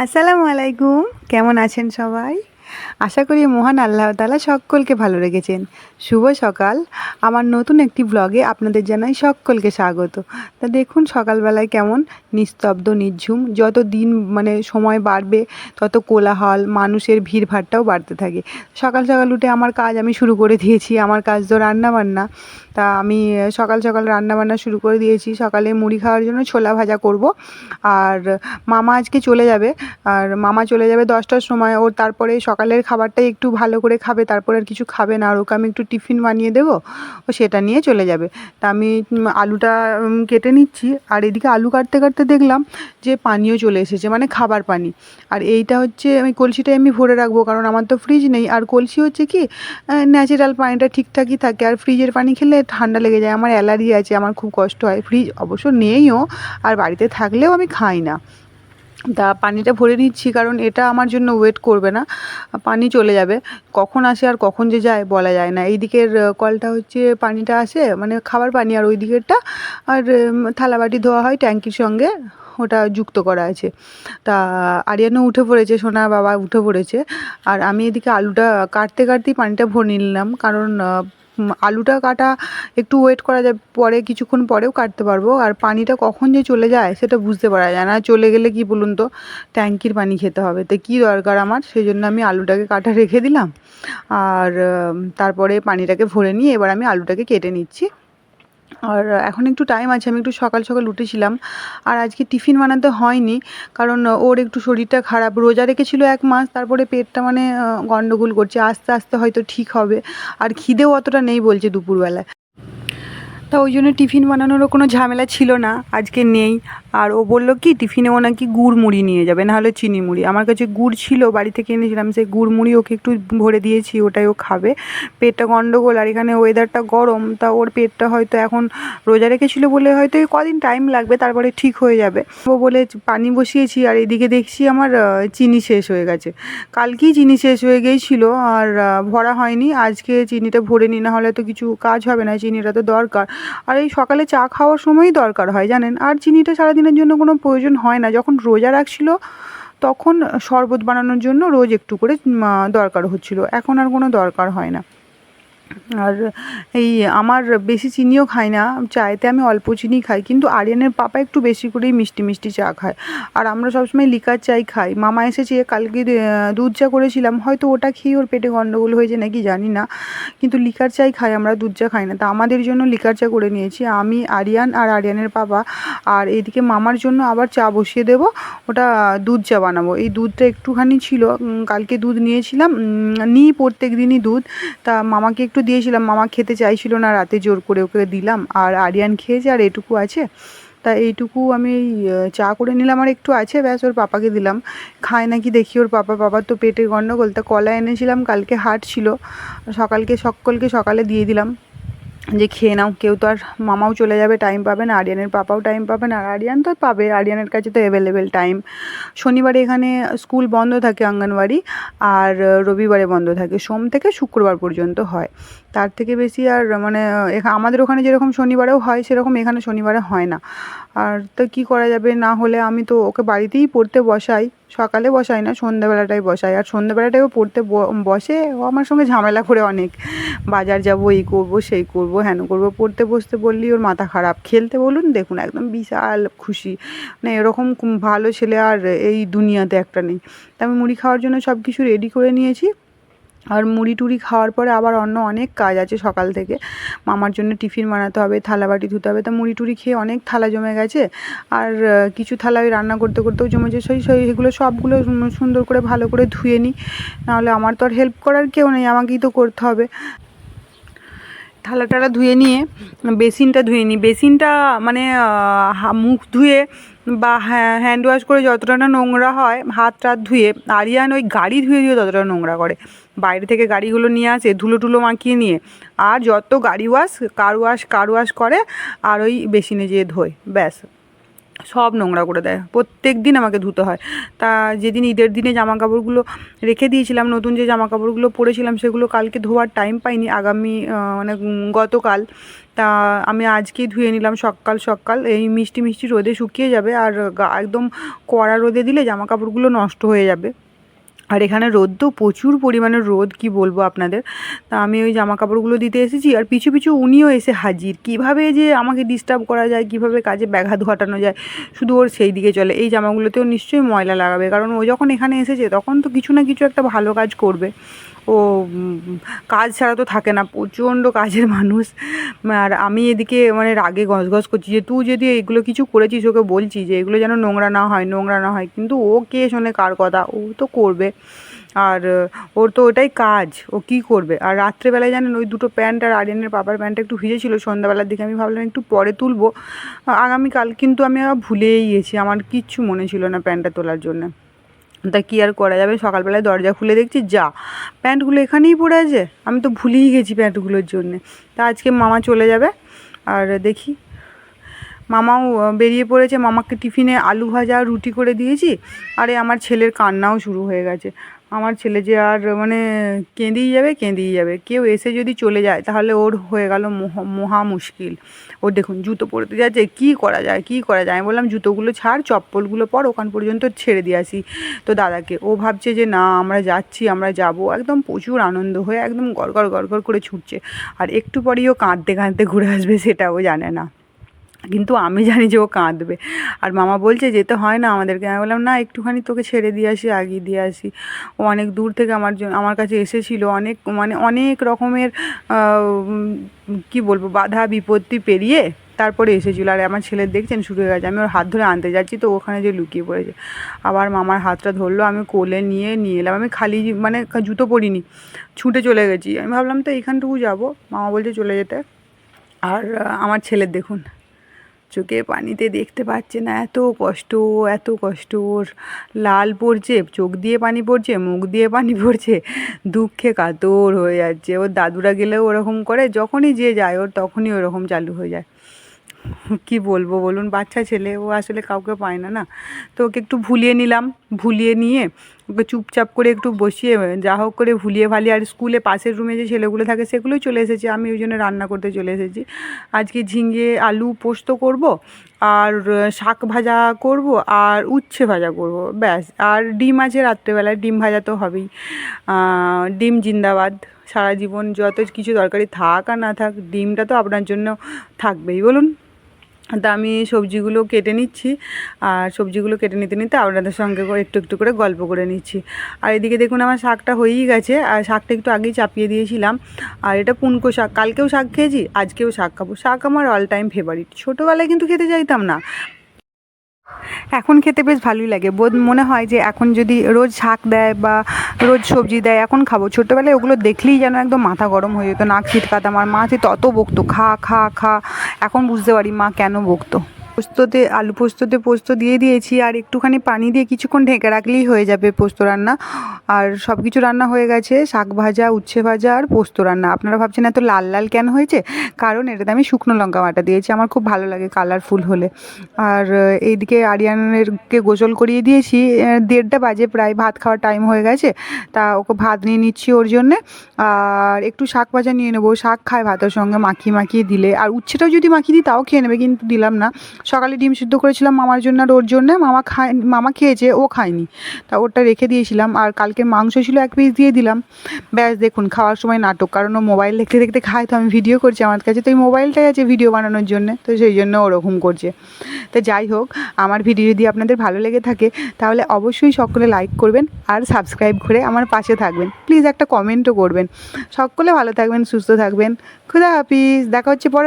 আসসালামু আলাইকুম। কেমন আছেন সবাই? আশা করি মহান আল্লাহ তাআলা সকলকে ভালো রেখেছেন। শুভ সকাল। আমার নতুন একটি ব্লগে আপনাদের জানাই সকলকে স্বাগত। তা দেখুন সকালবেলায় কেমন নিস্তব্ধ নিঝুম। যত দিন সময় বাড়বে তত কোলাহল, মানুষের ভিড়ভাট্টাও বাড়তে থাকে। সকাল সকাল উঠে আমার কাজ আমি শুরু করে দিয়েছি। আমার কাজ তো রান্নাবান্না। তা আমি সকাল সকাল রান্নাবান্না শুরু করে দিয়েছি। সকালে মুড়ি খাওয়ার জন্য ছোলা ভাজা করব। আর মামা আজকে চলে যাবে। আর মামা চলে যাবে 10টার সময়। ওর তারপরে সকালের খাবারটাই একটু ভালো করে খাবে, তারপরে আর কিছু খাবে না। আর ওকে আমি একটু টিফিন বানিয়ে দেবো, ও সেটা নিয়ে চলে যাবে। তা আমি আলুটা কেটে নিচ্ছি। আর এদিকে আলু কাটতে কাটতে দেখলাম যে পানিও চলে এসেছে, মানে খাবার পানি। আর এইটা হচ্ছে আমি কলসিটায় আমি ভরে রাখবো, কারণ আমার তো ফ্রিজ নেই। আর কলসি হচ্ছে কি ন্যাচারাল পানিটা ঠিকঠাকই থাকে। আর ফ্রিজের পানি খেলে ঠান্ডা লেগে যায়, আমার অ্যালার্জি আছে, আমার খুব কষ্ট হয়। ফ্রিজ অবশ্য নেইও, আর বাড়িতে থাকলেও আমি খাই না। তা পানিটা ভরে নিচ্ছি, কারণ এটা আমার জন্য ওয়েট করবে না, পানি চলে যাবে। কখন আসে আর কখন যে যায় বলা যায় না। এই দিকের কলটা হচ্ছে পানিটা আসে মানে খাবার পানি, আর ওই দিকেরটা আর থালা বাটি ধোয়া হয় ট্যাঙ্কির সঙ্গে, ওটা যুক্ত করা আছে। তা আরিয়ানও উঠে পড়েছে, সোনা বাবা উঠে পড়েছে। আর আমি এদিকে আলুটা কাটতে কাটতেই পানিটা ভরে নিলাম, কারণ আলুটা কাটা একটু ওয়েট করা যায়, পরে কিছুক্ষণ পরেও কাটতে পারবো। আর পানিটা কখন যে চলে যায় সেটা বুঝতে পারা যায় না। চলে গেলে কি বলুন তো, ট্যাঙ্কির পানি খেতে হবে, তো কী দরকার আমার, সেই জন্য আমি আলুটাকে কাটা রেখে দিলাম। আর তারপরে পানিটাকে ভরে নিয়ে এবার আমি আলুটাকে কেটে নিচ্ছি। আর এখন একটু টাইম আছে, আমি একটু সকাল সকাল উঠেছিলাম। আর আজকে টিফিন বানাতে হয়নি, কারণ ওর একটু শরীরটা খারাপ। রোজা রেখেছিল 1 মাস, তারপরে পেটটা গন্ডগোল করছে। আস্তে আস্তে হয়তো ঠিক হবে। আর খিদেও অতটা নেই বলছে দুপুরবেলায়। তা ওই জন্য টিফিন বানানোরও কোনো ঝামেলা ছিল না, আজকে নেই। আর ও বললো কি টিফিনে ও নাকি গুড় মুড়ি নিয়ে যাবে, নাহলে চিনি মুড়ি। আমার কাছে গুড় ছিল, বাড়ি থেকে এনেছিলাম, সেই গুড় মুড়ি ওকে একটু ভরে দিয়েছি, ওটাই ও খাবে। পেটটা গন্ডগোল, আর এখানে ওয়েদারটা গরম, তা ওর পেটটা হয়তো এখন রোজা রেখেছিলো বলে হয়তো কদিন টাইম লাগবে, তারপরে ঠিক হয়ে যাবে। ও বলে পানি বসিয়েছি। আর এদিকে দেখছি আমার চিনি শেষ হয়ে গেছে। কালকেই চিনি শেষ হয়ে গিয়েছিলো, আর ভরা হয়নি। আজকে চিনিটা ভরে নিই, না হলে তো কিছু কাজ হবে না, চিনিটা তো দরকার। আর এই সকালে চা খাওয়ার সময়ই দরকার হয় জানেন। আর চিনিটা সারাদিনের জন্য কোনো প্রয়োজন হয় না। যখন রোজা রাখছিল তখন শরবত বানানোর জন্য রোজ একটু করে দরকার হচ্ছিল, এখন আর কোনো দরকার হয় না। আর এই আমার বেশি চিনিও খাই না, চায়েতে আমি অল্প চিনি খাই, কিন্তু আরিয়ানের পাপা একটু বেশি করেই মিষ্টি মিষ্টি চা খায়। আর আমরা সবসময় লিকার চাই খাই। মামা এসেছে, কালকে দুধ চা করেছিলাম, হয়তো ওটা খেয়ে ওর পেটে গন্ডগোল হয়েছে নাকি জানি না, কিন্তু লিকার চাই খাই আমরা, দুধ চা খাই না। তা আমাদের জন্য লিকার চা করে নিয়েছি, আমি, আরিয়ান আর আরিয়ানের পাপা। আর এদিকে মামার জন্য আবার চা বসিয়ে দেবো, ওটা দুধ চা বানাবো। এই দুধটা একটুখানি ছিল, কালকে দুধ নিয়েছিলাম, নিই প্রত্যেক দিনই দুধ। তা মামাকে একটু দিয়েছিলাম, মামা খেতে চাইছিল না, রাতে জোর করে ওকে দিলাম। আর আরিয়ান খেয়েছে, আর এটুকু আছে। তা এইটুকু আমি চা করে নিলাম, আর একটু আছে, ব্যাস ওর পাপাকে দিলাম। খায় নাকি দেখি ওর পাপার তো পেটের গন্ডগোল। তা কলা এনেছিলাম, কালকে হাট ছিল, সকলকে সকালে দিয়ে দিলাম যে খেয়ে নাও। কেউ তো আর, মামাও চলে যাবে, টাইম পাবে না, আরিয়ানের পাপাও টাইম পাবে না। আর আরিয়ান তো পাবে, আরিয়ানের কাছে তো অ্যাভেলেবেল টাইম। শনিবারে এখানে স্কুল বন্ধ থাকে, অঙ্গনওয়াড়ি। আর রবিবারে বন্ধ থাকে, সোম থেকে শুক্রবার পর্যন্ত হয়। তার থেকে বেশি আর আমাদের ওখানে যেরকম শনিবারেও হয়, সেরকম এখানে শনিবারে হয় না। আর তো কী করা যাবে, না হলে আমি তো ওকে বাড়িতেই পড়তে বসাই। সকালে বসাই না, সন্ধ্যাবেলাটাই বসাই। আর সন্ধ্যাবেলাটাও পড়তে বসে, ও আমার সঙ্গে ঝামেলা করে অনেক। বাজার যাব, এই করব, সেই করব, হেন করব। পড়তে বসতে বললেই ওর মাথা খারাপ। খেলতে বলুন, দেখুন একদম বিশাল খুশি। এরকম ভালো ছেলে আর এই দুনিয়াতে একটা নেই। তা আমি মুড়ি খাওয়ার জন্য সব কিছু রেডি করে নিয়েছি। আর মুড়ি টুড়ি খাওয়ার পরে আবার অনেক কাজ আছে সকাল থেকে। মামার জন্য টিফিন বানাতে হবে, থালা বাটি ধুতে হবে। তা মুড়ি টুড়ি খেয়ে অনেক থালা জমে গেছে। আর কিছু থালা ওই রান্না করতে করতেও জমেছে, সেগুলো সবগুলো সুন্দর করে ভালো করে ধুয়ে নিই, নাহলে আমার তো আর হেল্প করার কেউ নেই, আমাকেই তো করতে হবে। থালা টালা ধুয়ে নিয়ে বেসিনটা ধুয়ে নিই। বেসিনটা মুখ ধুয়ে বা হ্যান্ড ওয়াশ করে যতটা না নোংরা হয়, হাত টাত ধুয়ে, আরিয়ান ওই গাড়ি ধুয়ে দিয়ে ততটা নোংরা করে। বাইরে থেকে গাড়িগুলো নিয়ে আসে, ধুলো টুলো মাখিয়ে নিয়ে, আর যত গাড়ি ওয়াশ কার ওয়াশ করে, আর ওই বেসিনে যেয়ে ধোয়, ব্যাস। সব নোংরা করে দেয়, প্রত্যেক দিন আমাকে ধুতে হয়। তা যেদিন ঈদের দিনে জামা কাপড়গুলো রেখে দিয়েছিলাম, নতুন যে জামা কাপড়গুলো পরেছিলাম সেগুলো কালকে ধোয়ার টাইম পাইনি, আগামী মানে গতকাল। তা আমি আজকেই ধুয়ে নিলাম সকাল সকাল, এই মিষ্টি মিষ্টি রোদে শুকিয়ে যাবে, আর একদম কড়া রোদে দিলে জামা কাপড়গুলো নষ্ট হয়ে যাবে। আর এখানে রোদ তো প্রচুর পরিমাণে রোদ, কি বলবো আপনাদের। তা আমি ওই জামা কাপড়গুলো দিতে এসেছি, আর পিছু পিছু উনিও এসে হাজির। কিভাবে যে আমাকে ডিস্টার্ব করা যায়, কিভাবে কাজে ব্যাঘাত ঘটানো যায়, শুধু ওর সেই দিকে চলে। এই জামাগুলোতেও নিশ্চয়ই ময়লা লাগাবে, কারণ ও যখন এখানে এসেছে তখন তো কিছু না কিছু একটা ভালো কাজ করবে। ও কাজ ছাড়া তো থাকে না, প্রচণ্ড কাজের মানুষ। আর আমি এদিকে মানে রাগে গজগজ করছি যে তুই যদি এগুলো কিছু করেছিস, ওকে বলছি যে এগুলো যেন নোংরা না হয়, নোংরা না হয়, কিন্তু ও কে শোনে কার কথা, ও তো করবে। আর ওর তো ওটাই কাজ, ও কী করবে। আর রাত্রেবেলায় জানেন ওই দুটো প্যান্ট আর আরিয়ানের পাপার প্যান্টটা একটু ভিজেছিল, সন্ধ্যাবেলার দিকে আমি ভাবলাম একটু পরে তুলবো আগামীকাল, কিন্তু আমি আবার ভুলেই গেছি, আমার কিচ্ছু মনে ছিল না প্যান্টটা তোলার জন্য। তা কী আর করা যাবে, সকালবেলায় দরজা খুলে দেখছি যা প্যান্টগুলো এখানেই পড়ে আছে, আমি তো ভুলেই গেছি প্যান্টগুলোর জন্যে। তা আজকে মামা চলে যাবে, আর দেখি মামাও বেরিয়ে পড়েছে। মামাকে টিফিনে আলু ভাজা রুটি করে দিয়েছি। আরে আমার ছেলের কান্নাও শুরু হয়ে গেছে। আমার ছেলে যে আর মানে কেঁদেই যাবে কেঁদেই যাবে, কেউ এসে যদি চলে যায় তাহলে ওর হয়ে গেল মহা মুশকিল। ওর দেখুন জুতো পরতে যাচ্ছে, কী করা যায় কী করা যায়, আমি বললাম জুতোগুলো ছাড়, চপ্পলগুলো পর, ওখান পর্যন্ত ছেড়ে দিয়ে আসি তো দাদাকে। ও ভাবছে যে না আমরা যাচ্ছি, আমরা যাব, একদম প্রচুর আনন্দ হয়ে একদম গড়গড় গড়গড় করে ছুটছে। আর একটু পরেই ও কাঁদতে কাঁদতে ঘুরে আসবে, সেটাও জানে না, কিন্তু আমি জানি যে ও কাঁদবে। আর মামা বলছে যেতে হয় না আমাদেরকে, আমি বললাম না একটুখানি তোকে ছেড়ে দিয়ে আসি, আগিয়ে দিয়ে আসি। ও অনেক দূর থেকে আমার কাছে এসেছিলো, অনেক মানে অনেক রকমের কি বলবো বাধা বিপত্তি পেরিয়ে তারপরে এসেছিলো। আর আমার ছেলের দেখছেন শুরু হয়ে গেছে, আমি ওর হাত ধরে আনতে যাচ্ছি তো ওখানে যে লুকিয়ে পড়েছে। আবার মামার হাতটা ধরলো, আমি কোলে নিয়ে এলাম। আমি খালি মানে জুতো পরিনি, ছুটে চলে গেছি। আমি ভাবলাম তো এইখানটুকু যাবো, মামা বলছে চলে যেতে। আর আমার ছেলের দেখুন চোখে পানিতে দেখতে পাচ্ছে না, এত কষ্ট, এত কষ্ট। ওর লাল পড়ছে, চোখ দিয়ে পানি পড়ছে, মুখ দিয়ে পানি পড়ছে, দুঃখে কাতর হয়ে যাচ্ছে। ওর দাদুরা গেলেও ওরকম করে, যখনই যে যায় ওর তখনই ওরকম চালু হয়ে যায়। কি বলবো বলুন, বাচ্চা ছেলে, ও আসলে কাউকে পায় না না। তো ওকে একটু ভুলিয়ে নিলাম, ভুলিয়ে নিয়ে ওকে চুপচাপ করে একটু বসিয়ে যা হোক করে ভুলিয়ে ভালিয়ে, আর স্কুলে পাশের রুমে যে ছেলেগুলো থাকে সেগুলোই চলে এসেছে, আমি ওই জন্য রান্না করতে চলে এসেছি। আজকে ঝিঙে আলু পোস্ত করব, আর শাক ভাজা করব, আর উচ্ছে ভাজা করব, ব্যাস। আর ডিম আছে রাত্রেবেলায়, ডিম ভাজা তো হবেই। ডিম জিন্দাবাদ, সারা জীবন যত কিছু তরকারি থাক আর না থাক, ডিমটা তো আপনার জন্য থাকবেই বলুন। তা আমি সবজিগুলো কেটে নিচ্ছি, আর সবজিগুলো কেটে নিতে নিতে আপনাদের সঙ্গে একটু একটু করে গল্প করে নিচ্ছি। আর এদিকে দেখুন আমার শাকটা হয়েই গেছে, আর শাকটা একটু আগেই চাপিয়ে দিয়েছিলাম। আর এটা পুনকো শাক, কালকেও শাক খেয়েছি, আজকেও শাক খাবো। শাক আমার অল টাইম ফেভারিট, ছোটোবেলায় কিন্তু খেতে চাইতাম না, এখন খেতে বেশ ভালোই লাগে। মনে হয় যে এখন যদি রোজ শাক দেয় বা রোজ সবজি দেয় এখন খাবো। ছোটোবেলায় ওগুলো দেখলেই যেন একদম মাথা গরম হয়ে যেত, নাক ছিটকাতাম, আমার মা যে তত বকতো খা খা খা। এখন বুঝতে পারি মা কেন বকতো। পোস্ততে আলু পোস্ততে পোস্ত দিয়ে দিয়েছি, আর একটুখানি পানি দিয়ে কিছুক্ষণ ঢেকে রাখলেই হয়ে যাবে পোস্ত রান্না। আর সব কিছু রান্না হয়ে গেছে, শাক ভাজা, উচ্ছে ভাজা আর পোস্ত রান্না। আপনারা ভাবছেন এত লাল লাল কেন হয়েছে, কারণ এটাতে আমি শুকনো লঙ্কা বাটা দিয়েছি, আমার খুব ভালো লাগে কালারফুল হলে। আর এইদিকে আরিয়ানেরকে গোসল করিয়ে দিয়েছি, 1:30 বাজে প্রায়, ভাত খাওয়ার টাইম হয়ে গেছে। তা ওকে ভাত নিয়ে নিচ্ছি ওর জন্যে, আর একটু শাক ভাজা নিয়ে নেবো, শাক খায় ভাতের সঙ্গে মাখিয়ে দিলে। আর উচ্ছেটাও যদি মাখিয়ে দিই তাও খেয়ে নেবে, কিন্তু দিলাম না। সকালে ডিম সিদ্ধ করেছিলাম মামার জন্য আর ওর জন্যে, মামা খেয়েছে, ও খায়নি, তা ওরটা রেখে দিয়েছিলাম। আর কালকে মাংস ছিল 1 পিস দিয়ে দিলাম। ব্যাস দেখুন খাওয়ার সময় নাটক, কারণ ও মোবাইল দেখতে দেখতে খায়, তো আমি ভিডিও করছি আমার কাছে, তো এই মোবাইলটাই আছে ভিডিও বানানোর জন্য, তো সেই জন্য ওরকম করছে। তো যাই হোক, আমার ভিডিও যদি আপনাদের ভালো লেগে থাকে তাহলে অবশ্যই সকলে লাইক করবেন আর সাবস্ক্রাইব করে আমার পাশে থাকবেন, প্লিজ একটা কমেন্টও করবেন। সকলে ভালো থাকবেন, সুস্থ থাকবেন, খুদা হাফিজ, দেখা হচ্ছে পরে।